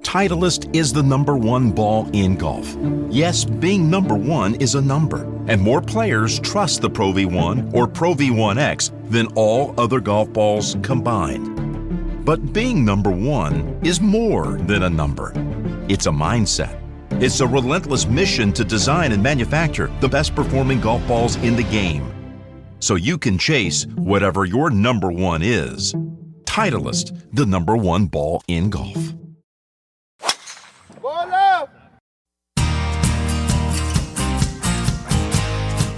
Titleist is the #1 ball in golf. Yes, being #1 is a number, and more players trust the Pro V1 or Pro V1X than all other golf balls combined. But being #1 is more than a number. It's a mindset. It's a relentless mission to design and manufacture the best performing golf balls in the game, so you can chase whatever your #1 is. Titleist, the #1 ball in golf.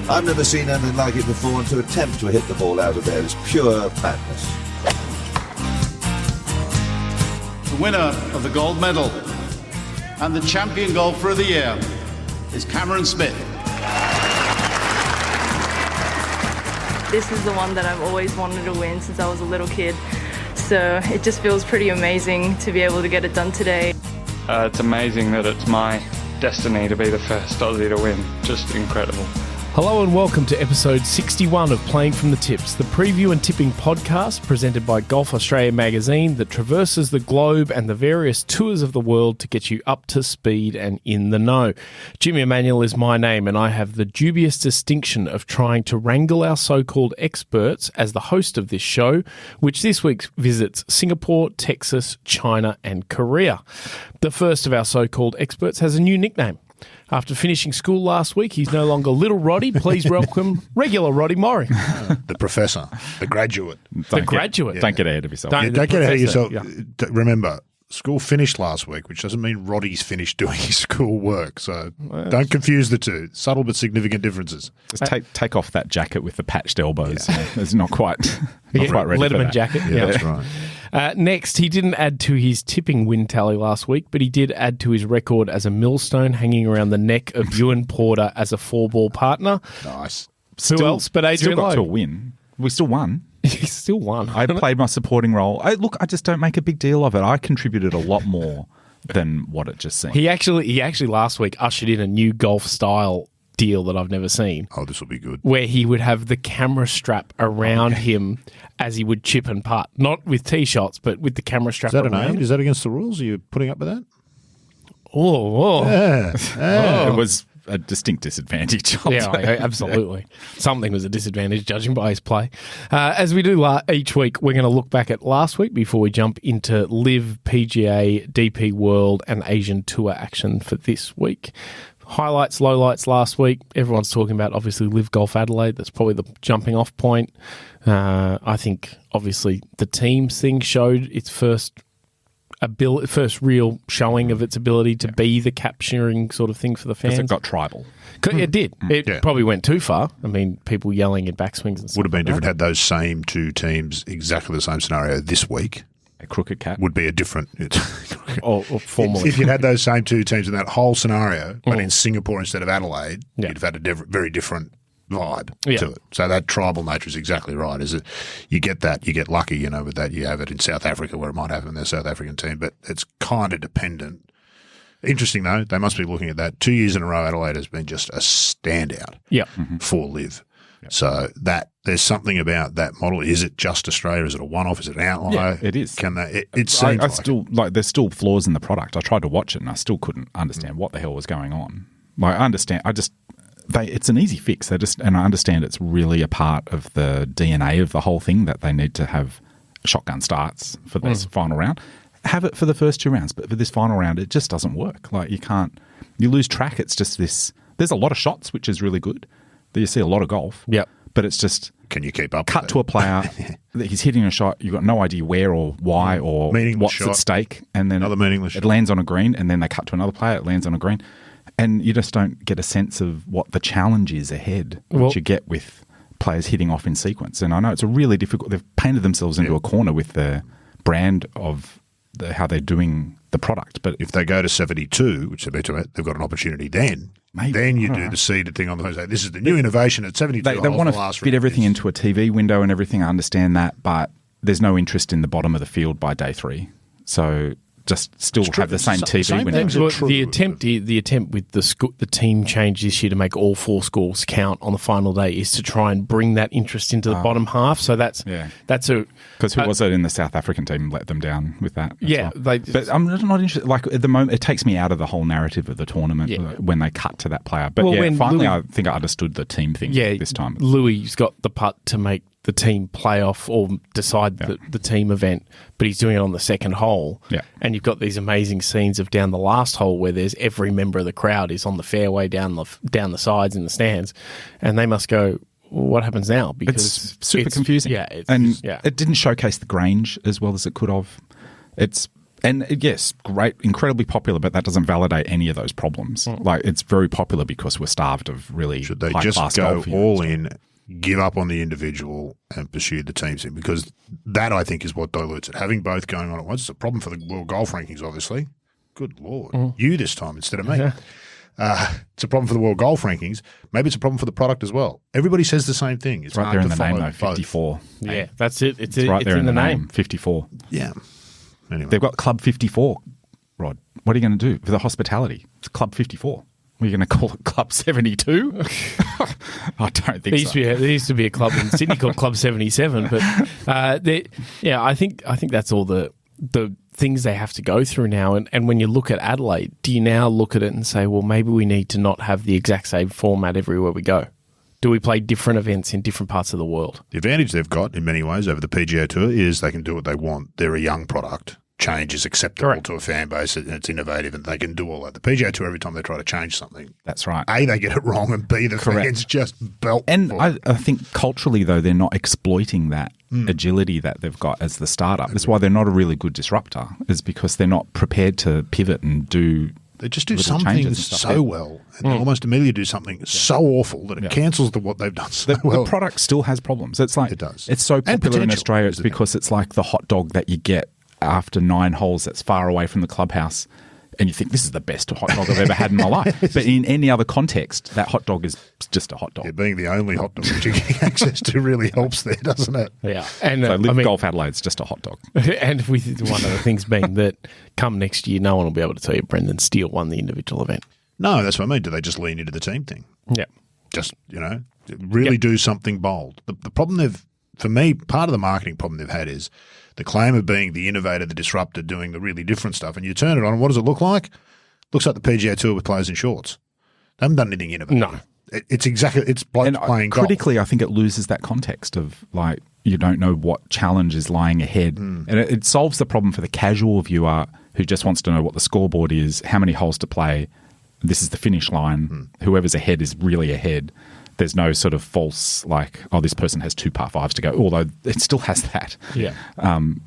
I've never seen anything like it before, and to attempt to hit the ball out of there is pure madness. The winner of the gold medal and the champion golfer of the year is Cameron Smith. This is the one that I've always wanted to win since I was a little kid. So it just feels pretty amazing to be able to get it done today. It's amazing that it's my destiny to be the first Aussie to win. Just incredible. Hello and welcome to episode 61 of Playing from the Tips, the preview and tipping podcast presented by Golf Australia magazine that traverses the globe and the various tours of the world to get you up to speed and in the know. Jimmy Emanuel is my name, and I have the dubious distinction of trying to wrangle our so-called experts as the host of this show, which this week visits Singapore, Texas, China and Korea. The first of our so-called experts has a new nickname. After finishing school last week, he's no longer Little Roddy. Please welcome regular Roddy Murray. The professor, the graduate. Don't get ahead of yourself. Don't get ahead of yourself. Yeah. Remember, school finished last week, which doesn't mean Roddy's finished doing his school work. So don't confuse the two. Subtle but significant differences. Just take off that jacket with the patched elbows. Yeah. It's not quite ready Letterman for that. jacket. Yeah, that's right. Next, he didn't add to his tipping win tally last week, but he did add to his record as a millstone hanging around the neck of Ewan Porter as a 4-ball partner. Nice. Who else but Adrian Still got Lowe? to a win. We still won. He still won. I played my supporting role. I just don't make a big deal of it. I contributed a lot more than what it just seemed. He actually last week ushered in a new golf style deal that I've never seen. Oh, this will be good. Where he would have the camera strap around him as he would chip and putt. Not with tee shots, but with the camera strap around. Is that an aid? Is that against the rules? Are you putting up with that? Oh. It was a distinct disadvantage. Absolutely. Something was a disadvantage, judging by his play. As we do each week, we're going to look back at last week before we jump into LIV, PGA, DP World and Asian Tour action for this week. Highlights, lowlights last week. Everyone's talking about, obviously, LIV Golf Adelaide. That's probably the jumping off point. I think, obviously, the teams thing showed its first real showing of its ability to be the capturing sort of thing for the fans. Because it got tribal. It did. It probably went too far. I mean, people yelling in backswings and stuff. Would have been different had those same two teams, exactly the same scenario this week. A crooked cat. Would be a different... or formally. If you'd had those same two teams in that whole scenario, but in Singapore instead of Adelaide, you'd have had a very different vibe to it. So that tribal nature is exactly right. Is it? You get that, you get lucky, with that. You have it in South Africa where it might happen in their South African team, but it's kind of dependent. Interesting though, they must be looking at that. 2 years in a row, Adelaide has been just a standout for LIV. Yep. So there's something about that model. Is it just Australia? Is it a one-off? Is it an outlier? Yeah, it is. Can they? It seems there's still flaws in the product. I tried to watch it and I still couldn't understand what the hell was going on. I understand. It's an easy fix. And I understand it's really a part of the DNA of the whole thing that they need to have shotgun starts for this final round. Have it for the first 2 rounds, but for this final round, it just doesn't work. You lose track. It's just this. There's a lot of shots, which is really good. You see a lot of golf. Yep. But it's just... Can you keep up cut to a player, he's hitting a shot, you've got no idea where or why or what's at stake, and then it lands on a green, and then they cut to another player, it lands on a green, and you just don't get a sense of what the challenge is ahead, which you get with players hitting off in sequence. And I know it's a really difficult... They've painted themselves into a corner with the brand of how they're doing the product. But if they go to 72, which they've got an opportunity then... Maybe. Then you do the seeded thing on the say this is the new innovation at 72. They want to fit everything into a TV window and everything. I understand that, but there's no interest in the bottom of the field by day 3. So just still have the same TV same winner. things are Well, true. the attempt with the team change this year to make all 4 scores count on the final day is to try and bring that interest into the bottom half. So that's a because who was it in the South African team let them down with that? Yeah, well. But I'm not interested. Like at the moment, it takes me out of the whole narrative of the tournament when they cut to that player. But finally, I think I understood the team thing this time. Louis got the putt to make the team playoff or decide the team event, but he's doing it on the second hole. Yeah. And you've got these amazing scenes of down the last hole where there's every member of the crowd is on the fairway down the sides in the stands, and they must go, well, what happens now? Because it's super confusing. Yeah. It didn't showcase the Grange as well as it could have. Yes, great, incredibly popular, but that doesn't validate any of those problems. Like, it's very popular because we're starved of really Should they high-class just go golf, all in, give up on the individual and pursue the team thing? Because that, I think, is what dilutes it. Having both going on at once, it's a problem for the world golf rankings, obviously. Good Lord. You this time instead of me. It's a problem for the world golf rankings. Maybe it's a problem for the product as well. Everybody says the same thing. It's right hard there in to the name, follow though, 54. both. Yeah, that's it. It's right there in the name. 54. Yeah. Anyway. They've got Club 54, Rod. What are you going to do for the hospitality? It's Club 54. Are you going to call it Club 72? I don't think so. There used to be a club in Sydney called Club 77, but I think that's all the things they have to go through now. And when you look at Adelaide, do you now look at it and say, well, maybe we need to not have the exact same format everywhere we go? Do we play different events in different parts of the world? The advantage they've got in many ways over the PGA Tour is they can do what they want. They're a young product. Change is acceptable to a fan base and it's innovative and they can do all that. The PGA Tour, every time they try to change something, that's right. A, they get it wrong, and B, the fans just belt. And I think culturally, though, they're not exploiting that agility that they've got as the startup. That's why they're not a really good disruptor, is because they're not prepared to pivot and do. They just do little some changes things and stuff. so well, and they almost immediately do something so awful that it cancels what they've done so well. The product still has problems. It's like It does. It's so And popular in potential Australia. is It's the because it's like the hot dog that you get after 9 holes that's far away from the clubhouse, and you think this is the best hot dog I've ever had in my life. But in any other context, that hot dog is just a hot dog. Yeah, being the only hot dog that you're getting access to really helps there, doesn't it? Yeah. And So LIV Golf Adelaide's just a hot dog. And with one of the things being that come next year, no one will be able to tell you Brendan Steele won the individual event. No, that's what I mean. Do they just lean into the team thing? Yeah. Just, really do something bold. The problem for me, part of the marketing problem they've had is the claim of being the innovator, the disruptor, doing the really different stuff. And you turn it on, and what does it look like? Looks like the PGA Tour with players in shorts. They haven't done anything innovative. No. It's blokes playing golf. Critically, I think it loses that context of like you don't know what challenge is lying ahead. And it solves the problem for the casual viewer who just wants to know what the scoreboard is, how many holes to play, this is the finish line, whoever's ahead is really ahead. There's no sort of false like, oh, this person has 2 par 5s to go, although it still has that. Yeah.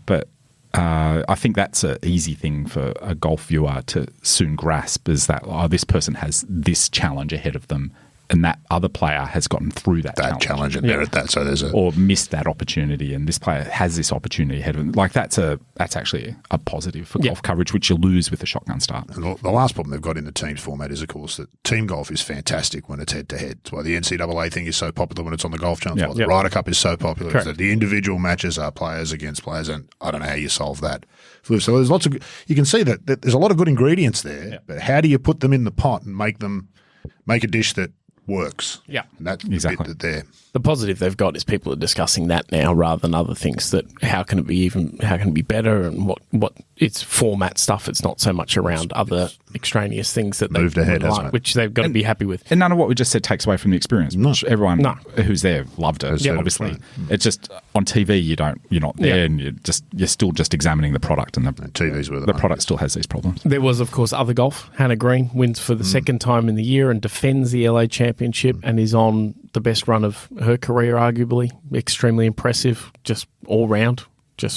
But I think that's an easy thing for a golf viewer to soon grasp, is that, oh, this person has this challenge ahead of them and that other player has gotten through that challenge and they're at that. So there's or missed that opportunity, and this player has this opportunity ahead of them. Like that's actually a positive for golf coverage, which you lose with the shotgun start. And the last problem they've got in the teams format is, of course, that team golf is fantastic when it's head to head. It's why the NCAA thing is so popular when it's on the Golf Channel. It's why the Ryder Cup is so popular. Is that the individual matches are players against players, and I don't know how you solve that. So there's lots of you can see that there's a lot of good ingredients there, but how do you put them in the pot and make a dish that works? Yeah. And that's exactly the bit that they're. The positive they've got is people are discussing that now rather than other things, that how can it be better, and what it's format stuff. It's not so much around other extraneous things that Moved they've ahead, like, hasn't it? which they've got to be happy with. And none of what we just said takes away from the experience. Everyone who's there loved it. Obviously, it's just on TV you're not there, and you're still just examining the product, and TV's where the product still has these problems. There was, of course, other golf. Hannah Green wins for the second time in the year and defends the LA Championship and is on the best run of her career, arguably. Extremely impressive, just all round. I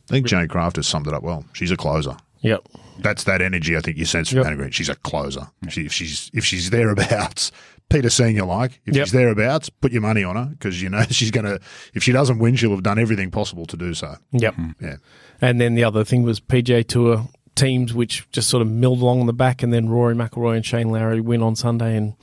think Jane Kraft has summed it up well. She's a closer. Yep. That's that energy I think you sense from Hannah Green. She's a closer. If she's thereabouts, Peter Senior like. If she's thereabouts, put your money on her, because you know she's going to. If she doesn't win, she'll have done everything possible to do so. Yep. Yeah. And then the other thing was PGA Tour teams, which just sort of milled along the back, and then Rory McIlroy and Shane Lowry win on Sunday, and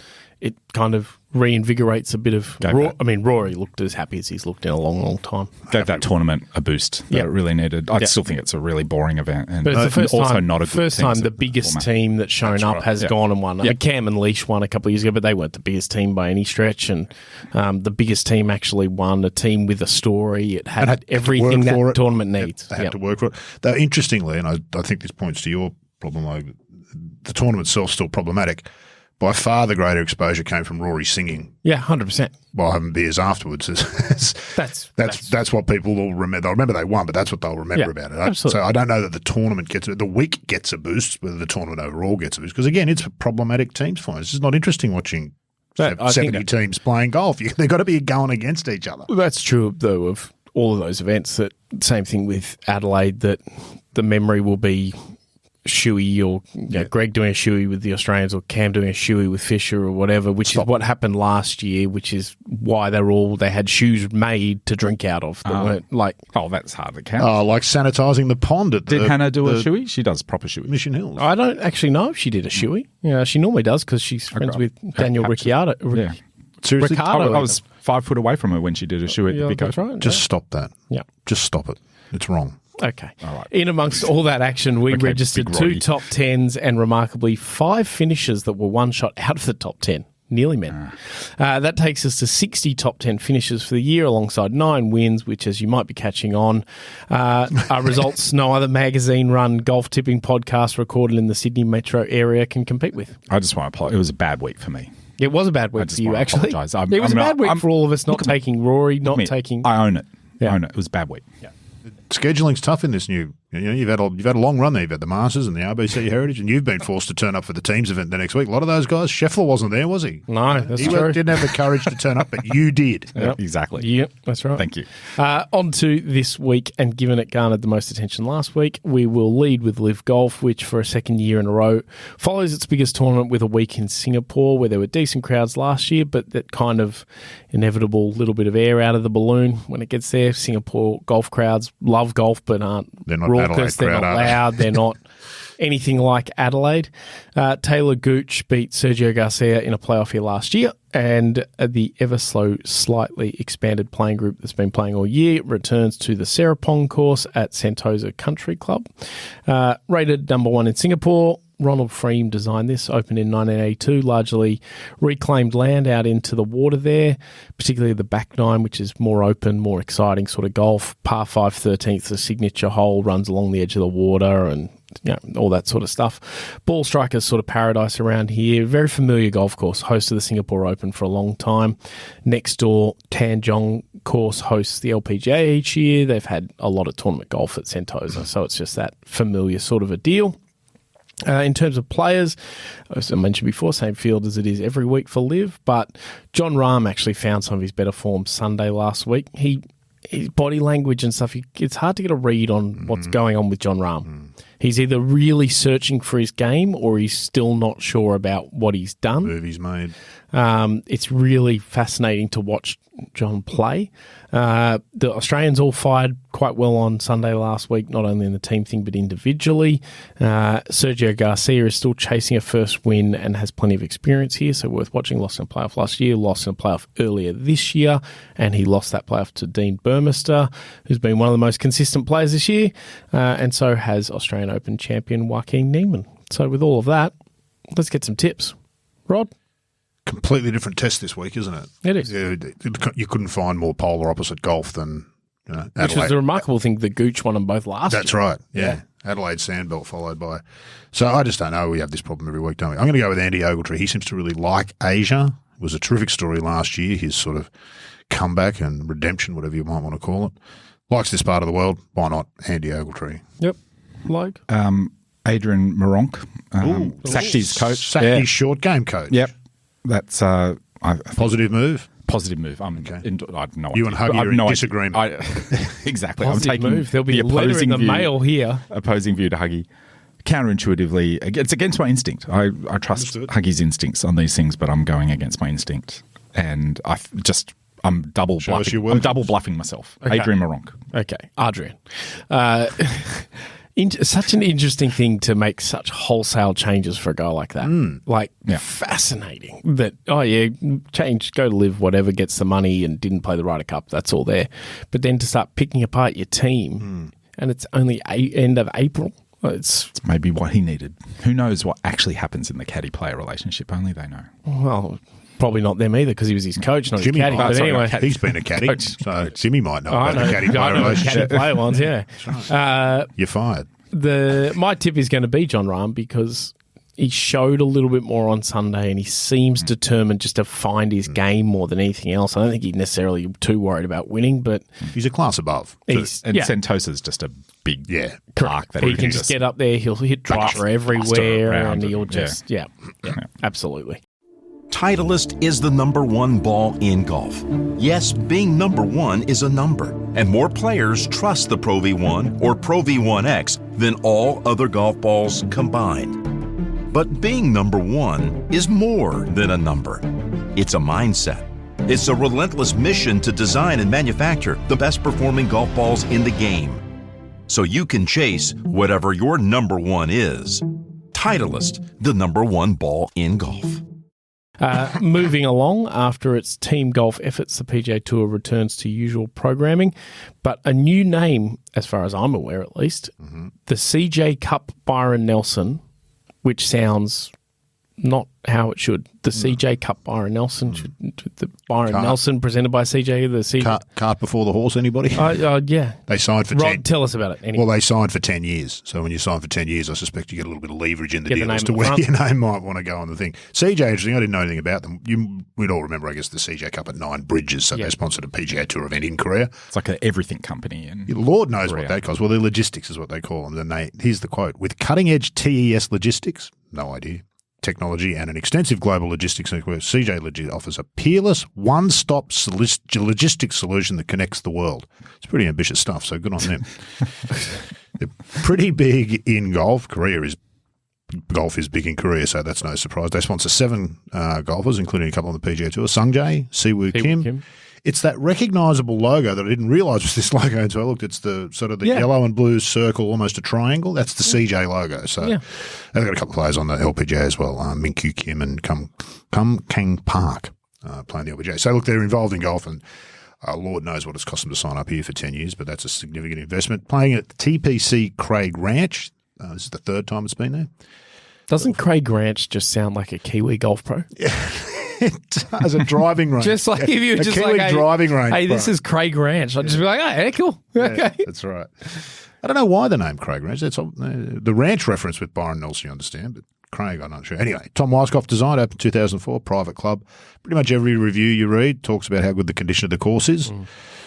it kind of reinvigorates a bit of. Rory looked as happy as he's looked in a long, long time. Gave that tournament a boost that it really needed. I still think it's a really boring event, and but it's the first time the biggest team that's shown up has gone and won. I mean, Cam and Leash won a couple of years ago, but they weren't the biggest team by any stretch. And the biggest team actually won, a team with a story. It had everything that tournament needs. They had to work for it. Though interestingly, and I think this points to your problem, the tournament itself still problematic. By far, the greater exposure came from Rory singing. Yeah, 100%. While having beers afterwards. That's what people will remember. They'll remember they won, but that's what they'll remember about it. Absolutely. So I don't know that the tournament the week gets a boost, whether the tournament overall gets a boost. Because again, it's problematic teams for us. It's just not interesting watching 70 teams playing golf. They've got to be going against each other. Well, that's true, though, of all of those events. That same thing with Adelaide, that the memory will be shoey or Greg doing a shoey with the Australians or Cam doing a shoey with Fisher or whatever, which is what happened last year, which is why they had shoes made to drink out of. They weren't like... Oh, that's hardly count. Oh, like sanitising the pond at Did Hannah do a shoey? She does proper shoey. Mission Hills. I don't actually know if she did a shoey. Yeah, she normally does because she's friends with Daniel Ricciardo. Yeah. Seriously? Ricardo, I was 5 foot away from her when she did a shoey at the Big that's right. Just stop that. Yeah. Just stop it. It's wrong. Okay. All right. In amongst all that action, we registered 2 top 10s and remarkably 5 finishes that were one shot out of the top 10. Nearly men. That takes us to 60 top 10 finishes for the year alongside 9 wins, which, as you might be catching on, are results no other magazine-run golf tipping podcast recorded in the Sydney metro area can compete with. I just want to apologize. It was a bad week for me. It was a bad week for you, actually. It was a bad week for all of us, not taking Rory, not taking... I own it. Yeah. I own it. It was a bad week. Yeah. Scheduling's tough in this new. You've had a long run there. You've had the Masters and the RBC Heritage, and you've been forced to turn up for the teams event the next week. A lot of those guys, Scheffler wasn't there, was he? No, that's true. He didn't have the courage to turn up, but you did. Yep. Exactly. Yep, that's right. Thank you. On to this week, and given it garnered the most attention last week, we will lead with LIV Golf, which for a second year in a row follows its biggest tournament with a week in Singapore, where there were decent crowds last year, but that kind of inevitable little bit of air out of the balloon when it gets there. Singapore golf crowds love golf, but aren't raucous, they're not loud, they're not anything like Adelaide. Taylor Gooch beat Sergio Garcia in a playoff here last year, and the ever-slow, slightly expanded playing group that's been playing all year returns to the Serapong course at Sentosa Country Club. Rated number 1 in Singapore, Ronald Freem designed this, opened in 1982, largely reclaimed land out into the water there, particularly the back nine, which is more open, more exciting sort of golf. Par 5 13th, the signature hole, runs along the edge of the water and all that sort of stuff. Ball striker's sort of paradise around here. Very familiar golf course, host of the Singapore Open for a long time. Next door, Tanjong course hosts the LPGA each year. They've had a lot of tournament golf at Sentosa, so it's just that familiar sort of a deal. In terms of players, as I mentioned before, same field as it is every week for LIV, but John Rahm actually found some of his better form Sunday last week. His body language and stuff, it's hard to get a read on what's going on with John Rahm. He's either really searching for his game or he's still not sure about what he's done. Movies made. It's really fascinating to watch John play. The Australians all fired quite well on Sunday last week, not only in the team thing but individually. Sergio Garcia is still chasing a first win and has plenty of experience here, so worth watching. Lost in a playoff last year, lost in a playoff earlier this year, and he lost that playoff to Dean Burmester, who's been one of the most consistent players this year, and so has Australian Open champion Joaquin Niemann. So with all of that, let's get some tips. Rod? Completely different test this week, isn't it? It is. You couldn't find more polar opposite golf than Adelaide. Which was the remarkable thing, the Gooch won them both last year. That's right, yeah. Adelaide Sandbelt followed by. So I just don't know. We have this problem every week, don't we? I'm going to go with Andy Ogletree. He seems to really like Asia. It was a terrific story last year, his sort of comeback and redemption, whatever you might want to call it. Likes this part of the world. Why not? Andy Ogletree. Yep. Like? Adrian Moronk, Sakti's coach. Sakti's short game coach. Yep. That's positive move. Positive move. I don't know. You and Huggy are in disagreement. Exactly. Positive I'm taking move. There'll be a letter in the mail here. Opposing view to Huggy. Counterintuitively, it's against my instinct. I trust Huggy's instincts on these things, but I'm going against my instinct, and I'm double bluffing. I'm double bluffing myself. Okay. Adrian Moronk. Okay, Adrian. Such an interesting thing to make such wholesale changes for a guy like that. Fascinating that, change, go to LIV, whatever, gets the money and didn't play the Ryder Cup, that's all there. But then to start picking apart your team and it's only end of April. It's maybe what he needed. Who knows what actually happens in the caddy-player relationship? Only they know. Well, probably not them either because he was his coach, not Jimmy his caddy. But anyway, he's been a caddy, so Jimmy might know about the caddy-player relationship. Caddy-player ones, yeah. Right. You're fired. My tip is going to be John Rahm because he showed a little bit more on Sunday and he seems determined just to find his game more than anything else. I don't think he's necessarily too worried about winning, but he's a class above. Sentosa's just a big park that he can just get up there. He'll hit driver everywhere and he'll just, absolutely. Titleist is the number one ball in golf. Yes, being number one is a number, and more players trust the Pro V1 or Pro V1X than all other golf balls combined. But being number one is more than a number. It's a mindset. It's a relentless mission to design and manufacture the best performing golf balls in the game, so you can chase whatever your number one is. Titleist, the number one ball in golf. Moving along, after its team golf efforts, the PGA Tour returns to usual programming, but a new name, as far as I'm aware at least, the CJ Cup Byron Nelson, which sounds not how it should. The CJ Cup Byron Nelson, the Byron Nelson presented by CJ, the CJ. Cart before the horse, anybody? Yeah. They signed for 10. Tell us about it. Anyway. Well, they signed for 10 years. So when you sign for 10 years, I suspect you get a little bit of leverage in the deal the as to where your name might want to go on the thing. CJ, interesting, I didn't know anything about them. We'd all remember, I guess, the CJ Cup at Nine Bridges. So they sponsored a PGA Tour event in Korea. It's like an everything company. Lord knows what that costs. Well, their logistics is what they call them. Here's the quote. With cutting-edge TES logistics, no idea, technology and an extensive global logistics network, CJ offers a peerless, one-stop logistics solution that connects the world. It's pretty ambitious stuff, so good on them. They're pretty big in golf. Golf is big in Korea, so that's no surprise. They sponsor 7 golfers, including a couple on the PGA Tour. Sungjae, Siwoo Kim. It's that recognisable logo that I didn't realise was this logo until I looked. It's the sort of the yellow and blue circle, almost a triangle. That's the CJ logo. So they've got a couple of players on the LPGA as well, Min-Kyu Kim and Kum Kang Park playing the LPGA. So look, they're involved in golf and Lord knows what it's cost them to sign up here for 10 years, but that's a significant investment. Playing at TPC Craig Ranch. This is the 3rd time it's been there. Doesn't Craig Ranch just sound like a Kiwi golf pro? Yeah. As a driving range. Just like if you were just like, driving range. Hey, this is Craig Ranch. I'd just be like, oh, yeah, cool. Okay. That's right. I don't know why the name Craig Ranch. That's the ranch reference with Byron Nelson, you understand, but Craig, I'm not sure. Anyway, Tom Weiskopf Design, opened 2004, private club. Pretty much every review you read talks about how good the condition of the course is.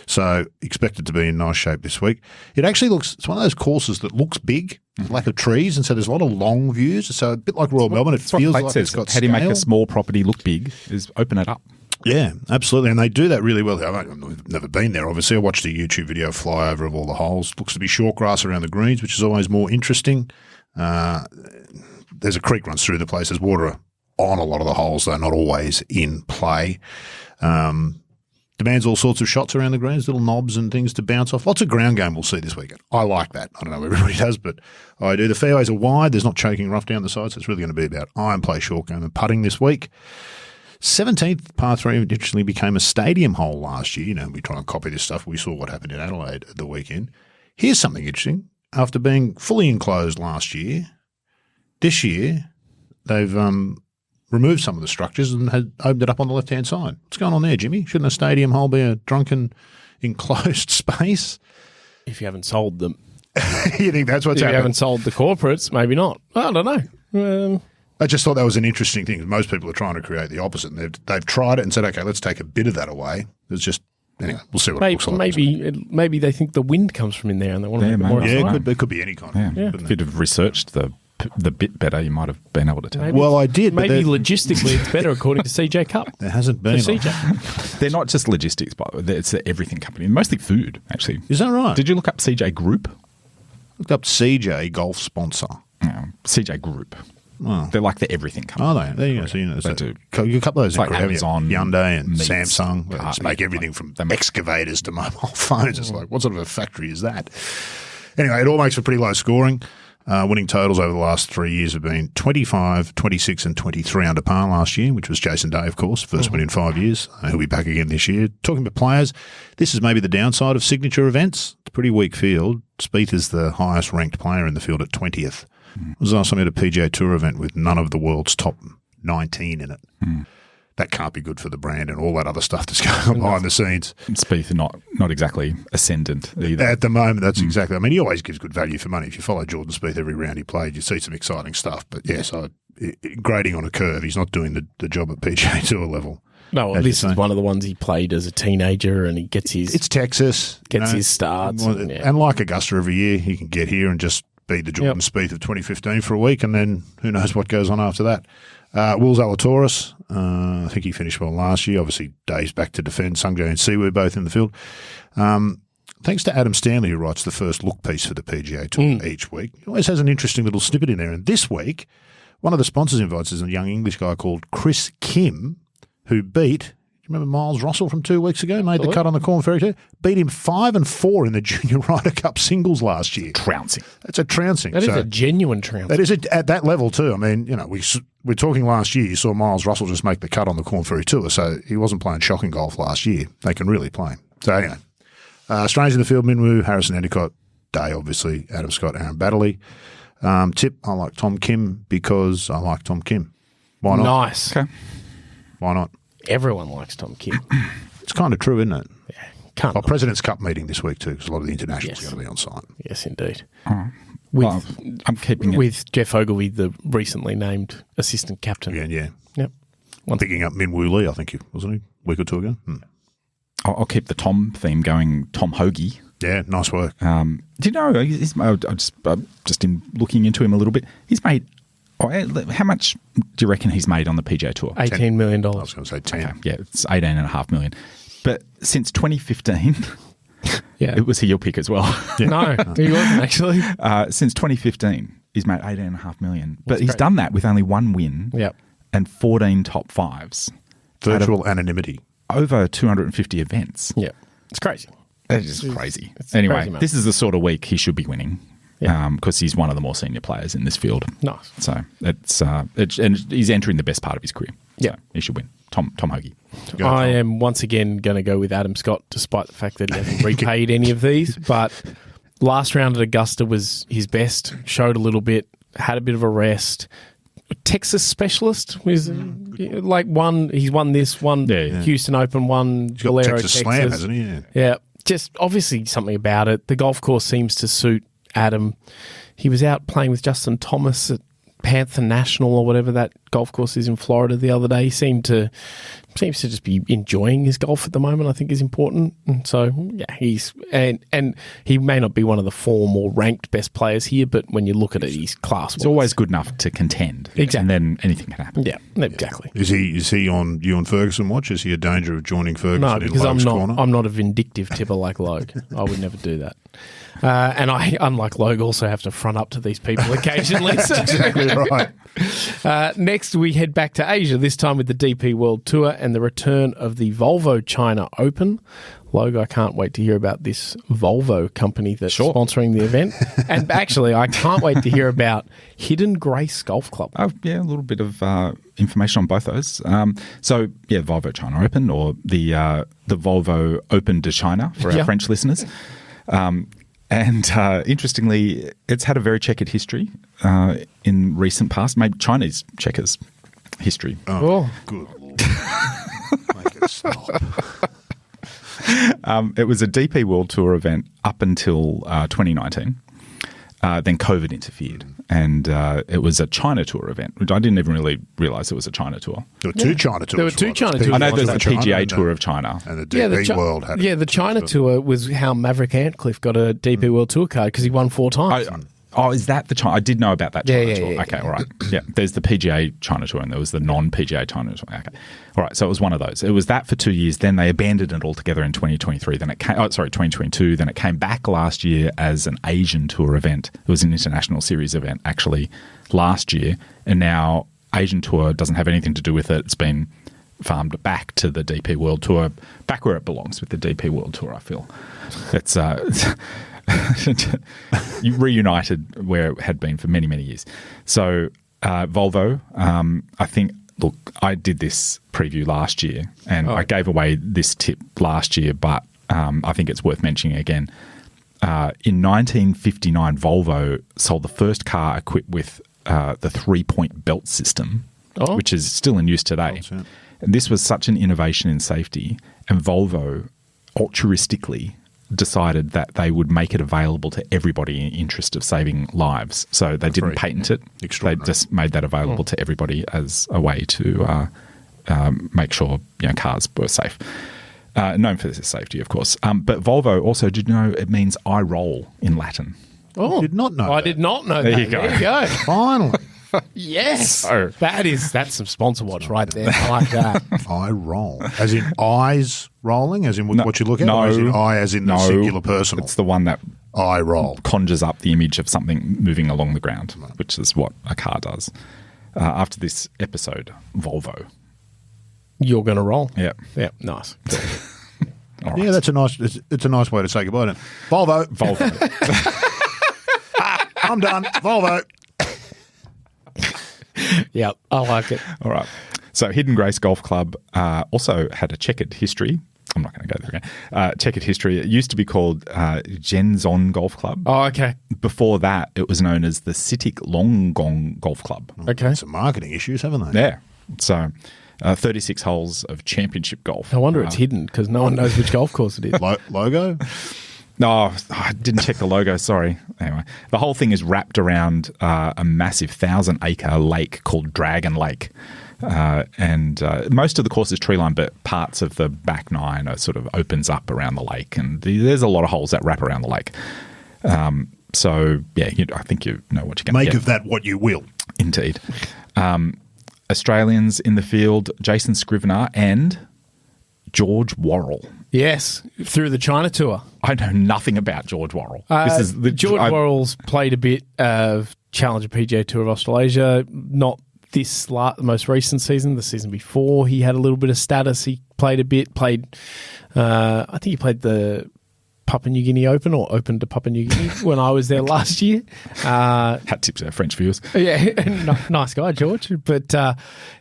So expect it to be in nice shape this week. It actually it's one of those courses that looks big, lack of trees, and so there's a lot of long views. So a bit like Royal Melbourne, it feels like it's got How do you make a small property look big is open it up. Yeah, absolutely. And they do that really well. I've never been there, obviously. I watched a YouTube video flyover of all the holes. Looks to be short grass around the greens, which is always more interesting. There's a creek runs through the place. There's water on a lot of the holes, though not always in play. Demands all sorts of shots around the greens, little knobs and things to bounce off. Lots of ground game we'll see this weekend. I like that. I don't know if everybody does, but I do. The fairways are wide. There's not choking rough down the sides. So it's really going to be about iron play, short game and putting this week. 17th par 3 interestingly became a stadium hole last year. You know, we try and copy this stuff. We saw what happened in Adelaide at the weekend. Here's something interesting. After being fully enclosed last year, this year they've removed some of the structures and had opened it up on the left-hand side. What's going on there, Jimmy? Shouldn't a stadium hole be a drunken, enclosed space? If you haven't sold them. You think that's what's happening? If you haven't sold the corporates, maybe not. I don't know. I just thought that was an interesting thing. Most people are trying to create the opposite. And they've tried it and said, okay, let's take a bit of that away. It's just, anyway, we'll see what it looks like. Maybe they think the wind comes from in there and they want to make it more. Yeah, it could be any kind. Yeah. If you'd have researched the bit better, you might have been able to tell. Well, I did. Maybe logistically it's better according to CJ Cup. There hasn't been. They're not just logistics, by the way. It's the everything company. Mostly food, actually. Is that right? Did you look up CJ Group? Looked up CJ Golf Sponsor. No, CJ Group. Oh. They're like the everything company. Are they? There you go. So, you know, they do. A couple of those like Amazon, Hyundai and meats, Samsung. They just make everything from excavators to mobile phones. It's like, what sort of a factory is that? Anyway, it all makes for pretty low scoring. Winning totals over the last 3 years have been 25, 26 and 23 under par last year, which was Jason Day, of course, first win in 5 years. He'll be back again this year. Talking about players, this is maybe the downside of signature events. It's a pretty weak field. Spieth is the highest ranked player in the field at 20th. It was the last time we had a PGA Tour event with none of the world's top 19 in it. That can't be good for the brand and all that other stuff that's going on behind the scenes. Spieth not exactly ascendant either. At the moment, that's exactly. I mean, he always gives good value for money. If you follow Jordan Spieth every round he played, you see some exciting stuff. But yes, grading on a curve, he's not doing the job at PGA Tour level. No, well, this is one of the ones he played as a teenager, and he gets his. It's Texas, his starts, and like Augusta every year, he can get here and just be the Jordan Spieth of 2015 for a week, and then who knows what goes on after that. Will Zalatoris, I think he finished well last year. Obviously, Dave's back to defend. Sungjae and Siwoo both in the field. Thanks to Adam Stanley, who writes the first look piece for the PGA Tour each week. He always has an interesting little snippet in there. And this week, one of the sponsors invites is a young English guy called Chris Kim, who beat, you remember Miles Russell from 2 weeks ago? Made the cut on the Corn Ferry Tour. Beat him 5-4 in the Junior Ryder Cup singles last year. Trouncing. That's a trouncing. That is a genuine trouncing. That is at that level too. I mean, we're talking last year, you saw Miles Russell just make the cut on the Corn Ferry Tour, so he wasn't playing shocking golf last year. They can really play him. So anyway, Strange in the field, Minwoo, Harrison Endicott, Day obviously, Adam Scott, Aaron Baddeley. Tip, I like Tom Kim because I like Tom Kim. Why not? Nice. Okay. Why not? Everyone likes Tom Kim. It's kind of true, isn't it? Yeah. Can't. President's Cup meeting this week too, because a lot of the internationals are going to be on site. Yes, indeed. I'm keeping it. With Jeff Ogilvy, the recently named assistant captain. Yeah. Yep. Picking up Minwoo Lee, I think, wasn't he, a week or two ago? I'll keep the Tom theme going. Tom Hoagie. Yeah, nice work. Do you know, just in looking into him a little bit, he's made, how much do you reckon he's made on the PGA Tour? $18 million. I was going to say 10. Okay, yeah, it's $18.5 million. But since 2015, it was he your pick as well? Yeah. No, he wasn't actually. Since 2015, he's made $18.5 million. But he's done that with only one win and 14 top fives. Virtual anonymity. Over 250 events. Yeah, it's crazy. It's just crazy. Anyway, this is the sort of week he should be winning because he's one of the more senior players in this field. Nice. So and he's entering the best part of his career. Yeah, so he should win. Tom Hoagie. I am once again going to go with Adam Scott, despite the fact that he hasn't repaid any of these. But last round at Augusta was his best. Showed a little bit. Had a bit of a rest. Texas specialist was he's won this, won Houston Open, won Valero, Texas Slam, hasn't he? Yeah, just obviously something about it. The golf course seems to suit Adam. He was out playing with Justin Thomas at Panther National or whatever that golf course is in Florida the other day. He seems to just be enjoying his golf at the moment, I think is important. And so, he's and he may not be one of the 4 more ranked best players here, but when you look at it, he's class. It's always good enough to contend. Exactly. And then anything can happen. Yeah, exactly. Is he on you and Ferguson watch? Is he a danger of joining Ferguson No, in because Logue's corner? I'm not a vindictive tipper like Logue. I would never do that. And I, unlike Logue, also have to front up to these people occasionally. That's exactly right. Next, we head back to Asia, this time with the DP World Tour and the return of the Volvo China Open. Logue, I can't wait to hear about this Volvo company that's sponsoring the event. And actually, I can't wait to hear about Hidden Grace Golf Club. Oh, yeah, a little bit of information on both those. Volvo China Open, or the Volvo Open de China for our French listeners. And interestingly, it's had a very checkered history in recent past. Maybe Chinese checkers history. Oh. Good Lord. Make it stop. It was a DP World Tour event up until 2019. Then COVID interfered, and it was a China Tour event, which I didn't even really realise it was a China Tour. There were two China Tours. There were two China Tours. I know there's the PGA Tour of China. And the DP World had it. Yeah, the China Tour was how Maverick Antcliffe got a DP World Tour card because he won 4 times. Is that the China? I did know about that China Tour. Yeah. Okay, all right. Yeah, there's the PGA China Tour and there was the non-PGA China Tour. Okay. All right, so it was one of those. It was that for 2 years. Then they abandoned it altogether in 2023. Then 2022. Then it came back last year as an Asian Tour event. It was an international series event actually last year. And now Asian Tour doesn't have anything to do with it. It's been farmed back to the DP World Tour, back where it belongs with the DP World Tour, I feel. It's reunited where it had been for many, many years. So Volvo, I think, look, I did this preview last year and I gave away this tip last year, but I think it's worth mentioning again. In 1959, Volvo sold the first car equipped with the 3-point belt system, which is still in use today. And this was such an innovation in safety, and Volvo altruistically decided that they would make it available to everybody in interest of saving lives. So they didn't patent it. They just made that available to everybody as a way to make sure cars were safe. Known for their safety, of course. But Volvo also, did you know it means I roll in Latin? Oh, I did not know. I did not know that. There you go. Finally. Yes. So, that's some sponsor watch right there. I like that. I roll. As in eyes rolling, as in what you look at? No. Or as in I, as in the singular personal? It's the one that I roll. Conjures up the image of something moving along the ground, which is what a car does. After this episode, Volvo. You're going to roll? Yeah. Yeah, nice. Right. Yeah, that's a nice. It's a nice way to say goodbye. Then Volvo. I'm done. Volvo. Yep, I like it. All right. So Hidden Grace Golf Club also had a checkered history. I'm not going to go there again. Checkered history. It used to be called Genzon Golf Club. Oh, okay. Before that, it was known as the Sitik Longgong Golf Club. Okay. Some marketing issues, haven't they? Yeah. So 36 holes of championship golf. No wonder it's hidden, because no one knows which golf course it is. Logo? No, I didn't check the logo, sorry. Anyway, the whole thing is wrapped around a massive 1,000-acre lake called Dragon Lake. And most of the course is tree line, but parts of the back nine are sort of opens up around the lake. And there's a lot of holes that wrap around the lake. So, yeah, I think you know what you're going to get. Make of that what you will. Indeed. Australians in the field, Jason Scrivener and George Worrell. Yes, through the China tour. I know nothing about George Worrell. George Worrell's played a bit of Challenger PGA Tour of Australasia, not this most recent season, the season before. He had a little bit of status. He played a bit, I think he played the Papua New Guinea Open or Open to Papua New Guinea when I was there last year. Hat tips to our French viewers. Yeah, nice guy, George. But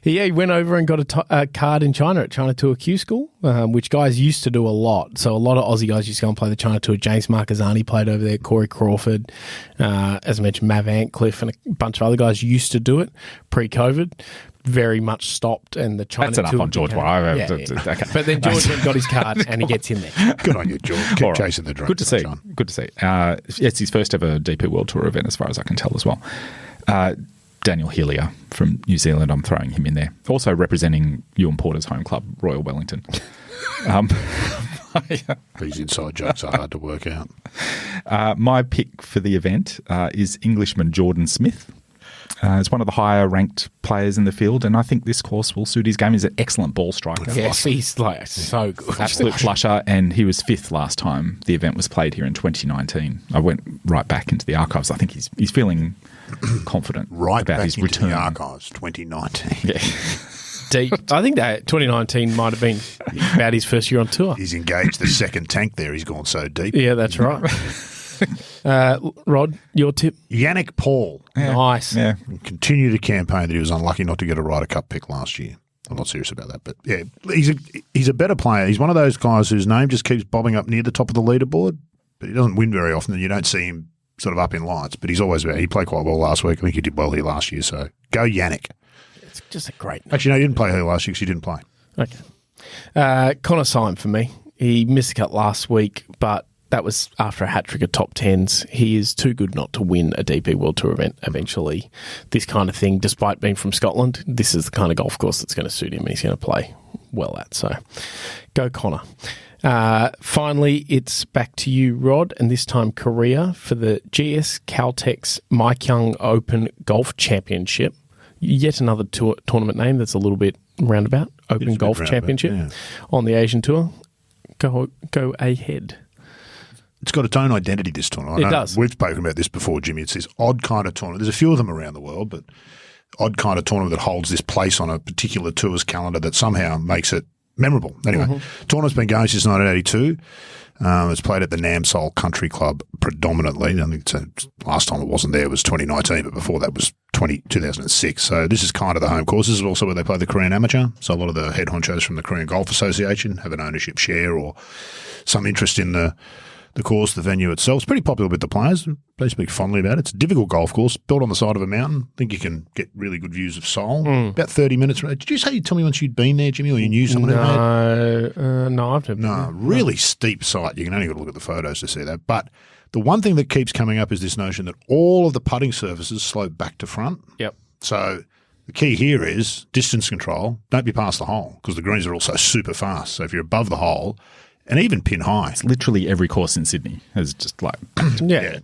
he went over and got a card in China at China Tour Q School, which guys used to do a lot. So a lot of Aussie guys used to go and play the China Tour. James Marquezani played over there, Corey Crawford, as I mentioned, Mav Antcliffe, and a bunch of other guys used to do it pre-COVID. Very much stopped, and the China That's enough Tour on George. Yeah. Okay. But then George got his card and he gets in there. Good on you, George. Keep chasing the drone. Good to see. John. Good to see. It's his first ever DP World Tour event, as far as I can tell, as well. Daniel Healy from New Zealand, I'm throwing him in there. Also representing Ewan Porter's home club, Royal Wellington. These inside jokes are hard to work out. My pick for the event is Englishman Jordan Smith. He's one of the higher ranked players in the field, and I think this course will suit his game. He's an excellent ball striker. Yes, he's so good. Absolute flusher, and he was fifth last time the event was played here in 2019. I went right back into the archives. I think he's feeling confident about his return. The archives, 2019. Yeah. Deep. I think that 2019 might have been about his first year on tour. He's engaged the second tank there. He's gone so deep. Yeah, that's right. Rod, your tip? Yannick Paul. Yeah. Nice. Yeah. Continue to campaign that he was unlucky not to get a Ryder Cup pick last year. I'm not serious about that, but yeah, he's a better player. He's one of those guys whose name just keeps bobbing up near the top of the leaderboard, but he doesn't win very often, and you don't see him sort of up in lights. But he's always there. He played quite well last week. I think he did well here last year. So go Yannick. It's just a great. Actually, no, he didn't play here last year because he didn't play. Okay. Connor Syme for me. He missed a cut last week, but that was after a hat-trick of top tens. He is too good not to win a DP World Tour event eventually. This kind of thing, despite being from Scotland, this is the kind of golf course that's going to suit him and he's going to play well at. So go Connor. Finally, it's back to you, Rod, and this time Korea for the GS Caltex Maikyung Open Golf Championship. Yet another tournament name that's a little bit roundabout. Open Golf Championship on the Asian Tour. Go ahead. It's got its own identity, this tournament. It does. We've spoken about this before, Jimmy. It's this odd kind of tournament. There's a few of them around the world, but odd kind of tournament that holds this place on a particular tour's calendar that somehow makes it memorable. Anyway, tournament's been going since 1982. It's played at the Namsol Country Club predominantly. I think last time it wasn't there was 2019, but before that was 2006. So this is kind of the home course. This is also where they play the Korean Amateur. So a lot of the head honchos from the Korean Golf Association have an ownership share or some interest in the course, the venue itself. It's pretty popular with the players. They speak fondly about it. It's a difficult golf course, built on the side of a mountain. I think you can get really good views of Seoul. About 30 minutes. Did you say you'd tell me once you'd been there, Jimmy, or you knew someone who had? No, I've never been there. Really steep site. You can only got to look at the photos to see that. But the one thing that keeps coming up is this notion that all of the putting surfaces slope back to front. Yep. So the key here is distance control. Don't be past the hole because the greens are also super fast. So if you're above the hole, and even pin high. It's literally every course in Sydney is just like... Yeah.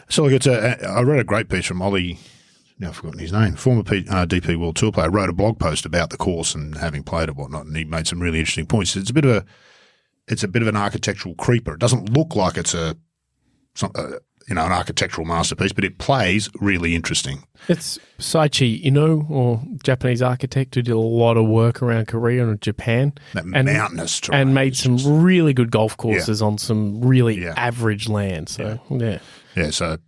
So look, I read a great piece from Ollie, now I've forgotten his name, former DP World Tour player, wrote a blog post about the course and having played it and whatnot, and he made some really interesting points. It's a bit of an architectural creeper. It doesn't look like it's an architectural masterpiece, but it plays really interesting. It's Saichi Ino, or Japanese architect, who did a lot of work around Korea and Japan. That mountainous terrain. And made some really good golf courses on some really average land. So, Yeah, so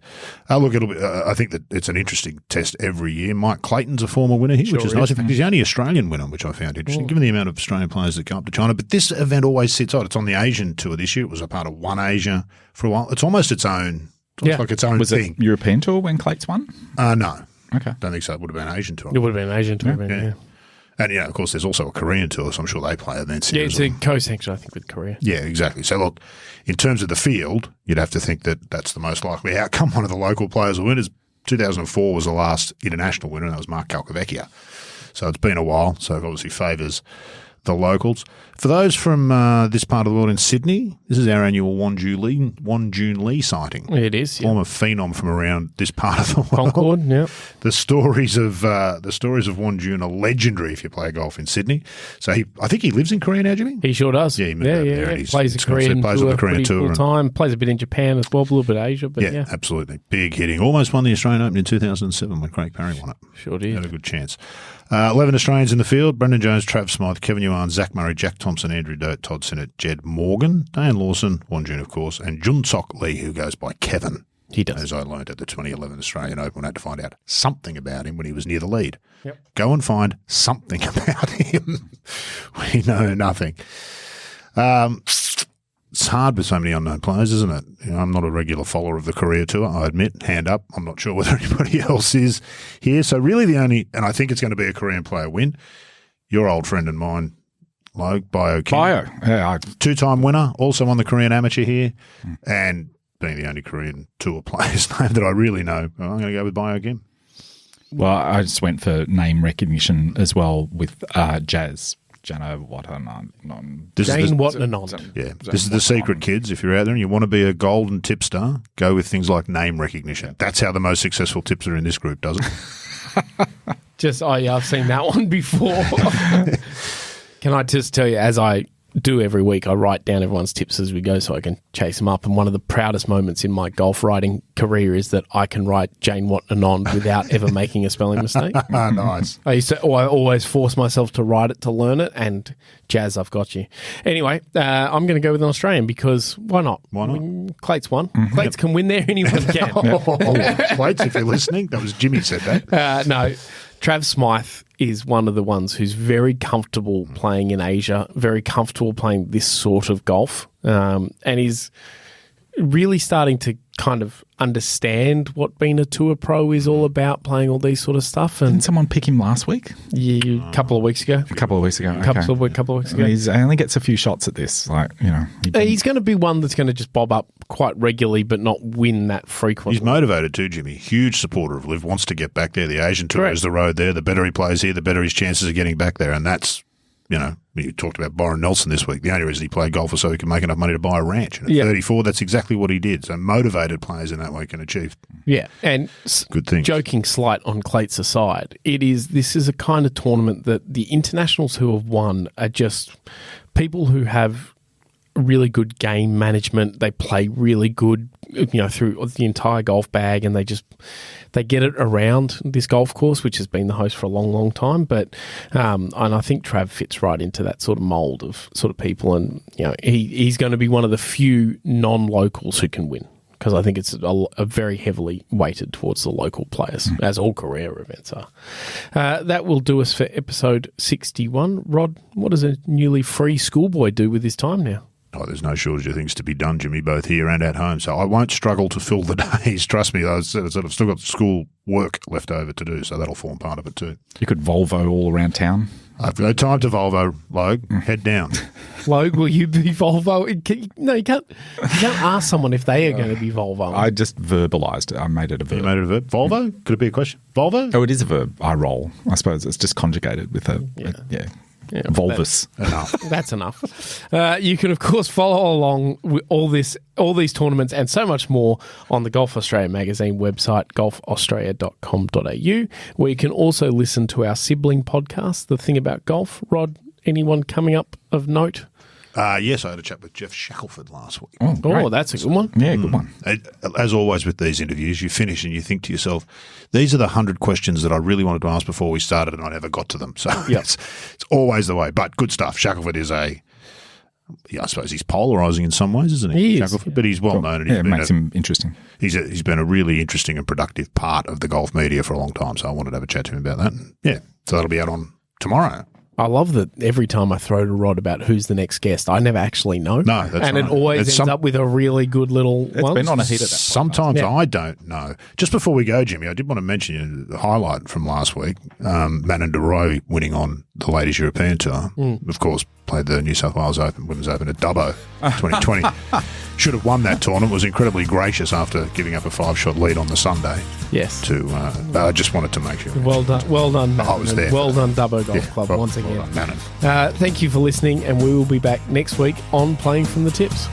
look, I think that it's an interesting test every year. Mike Clayton's a former winner here, which is nice. In fact, he's the only Australian winner, which I found interesting, given the amount of Australian players that go up to China. But this event always sits on. It's on the Asian tour this year. It was a part of One Asia for a while. It's almost its own. It's like its own was thing. Was it European tour when Clates won? No. Okay. Don't think so. It would have been Asian tour. It would have been an Asian tour. Yeah. And, of course, there's also a Korean tour, so I'm sure they play events here. Yeah, it's a co-sanction, I think, with Korea. Yeah, exactly. So, look, in terms of the field, you'd have to think that that's the most likely outcome. One of the local players will win. 2004 was the last international winner, and that was Mark Calcavecchia. So it's been a while, so it obviously favours the locals. For those from this part of the world in Sydney, this is our annual Won Jun Lee sighting. It is, yeah. Former phenom from around this part of the world. Concord, yeah. The stories of Won Jun are legendary if you play golf in Sydney. So I think he lives in Korea now, Jimmy? He sure does. Yeah, he moved over there. He plays the Korean tour full time. Plays a bit in Japan as well, a little bit of Asia. But yeah, absolutely. Big hitting. Almost won the Australian Open in 2007 when Craig Parry won it. Sure did. Had a good chance. 11 Australians in the field: Brendan Jones, Trav Smythe, Kevin Yuan, Zach Murray, Jack Thompson, Andrew Dote, Todd Sinnott, Jed Morgan, Dan Lawson, Won Jun, of course, and Jun Sok Lee, who goes by Kevin. He does. As I learned at the 2011 Australian Open, I had to find out something about him when he was near the lead. Yep. Go and find something about him. We know nothing. It's hard with so many unknown players, isn't it? I'm not a regular follower of the Korea Tour, I admit, hand up. I'm not sure whether anybody else is here. So really the only, and I think it's going to be a Korean player win, your old friend and mine, Logue, Bio Kim. Yeah, two-time winner, also on the Korean Amateur here, and being the only Korean Tour player's name that I really know, I'm going to go with Bio Kim. Well, I just went for name recognition as well with Jazz. Jane Watananon. Yeah, this is the secret, kids. If you're out there and you want to be a golden tipster, go with things like name recognition. That's how the most successful tipster in this group does it. I've seen that one before. Can I just tell you, as I do every week, I write down everyone's tips as we go so I can chase them up. And one of the proudest moments in my golf writing career is that I can write Jane Watananon without ever making a spelling mistake. Nice. I always force myself to write it to learn it, and Jazz, I've got you. Anyway, I'm going to go with an Australian because why not? Why not? Clates won. Clates can win there, anyone can. Clates, if you're listening, that was Jimmy said that. No. Trav Smythe is one of the ones who's very comfortable playing in Asia, very comfortable playing this sort of golf, and he's really starting to kind of understand what being a tour pro is all about, playing all these sort of stuff. And didn't someone pick him last week? Yeah, a couple of weeks ago. A couple of weeks ago. Okay. Couple of weeks ago. He only gets a few shots at this. He's going to be one that's going to just bob up quite regularly, but not win that frequently. He's motivated too, Jimmy. Huge supporter of LIV, wants to get back there. The Asian Tour is the road there. The better he plays here, the better his chances of getting back there. And that's, you talked about Byron Nelson this week. The only reason he played golf was so he could make enough money to buy a ranch. And at 34, that's exactly what he did. So motivated players in that way can achieve. Yeah, and good things. Joking slight on Clates aside, this is a kind of tournament that the internationals who have won are just people who have really good game management. They play really good through the entire golf bag, and they get it around this golf course, which has been the host for a long, long time. But and I think Trav fits right into that sort of mould of sort of people, and he's going to be one of the few non-locals who can win, because I think it's a very heavily weighted towards the local players, as all career events are. That will do us for episode 61. Rod, what does a newly free schoolboy do with his time now? Oh, there's no shortage of things to be done, Jimmy, both here and at home. So I won't struggle to fill the days. Trust me, I've still got school work left over to do, so that'll form part of it too. You could Volvo all around town. I've no time to Volvo, Logue. Head down. Logue, will you be Volvo? No, you can't ask someone if they are going to be Volvo. I just verbalised it. I made it a verb. You made it a verb? Volvo? Could it be a question? Volvo? Oh, it is a verb. I roll. I suppose it's just conjugated with a Volvus. That's enough. You can, of course, follow along with all these tournaments and so much more on the Golf Australia magazine website, golfaustralia.com.au, where you can also listen to our sibling podcast, The Thing About Golf. Rod, anyone coming up of note? Yes, I had a chat with Jeff Shackelford last week. Oh, that's a good one. Yeah, good one. As always with these interviews, you finish and you think to yourself, these are the 100 questions that I really wanted to ask before we started and I never got to them. So it's always the way. But good stuff. Shackelford is I suppose he's polarising in some ways, isn't he? He is. But he's well known. And it makes him interesting. He's been a really interesting and productive part of the golf media for a long time. So I wanted to have a chat to him about that. And so that'll be out on tomorrow. I love that every time I throw to Rod about who's the next guest, I never actually know. No, that's and right. it always ends up with a really good little one. It's been on a hit at that point. Sometimes I don't know. Just before we go, Jimmy, I did want to mention the highlight from last week, Manon de Roy winning on the Ladies European Tour. Of course, played the New South Wales Open, Women's Open at Dubbo 2020. Should have won that tournament. Was incredibly gracious after giving up a 5-shot lead on the Sunday. Yes. I just wanted to make sure. Well done, Manon. I was there. Well done, Dubbo Golf Club, once again. Well done, Manon. Thank you for listening, and we will be back next week on Playing from the Tips.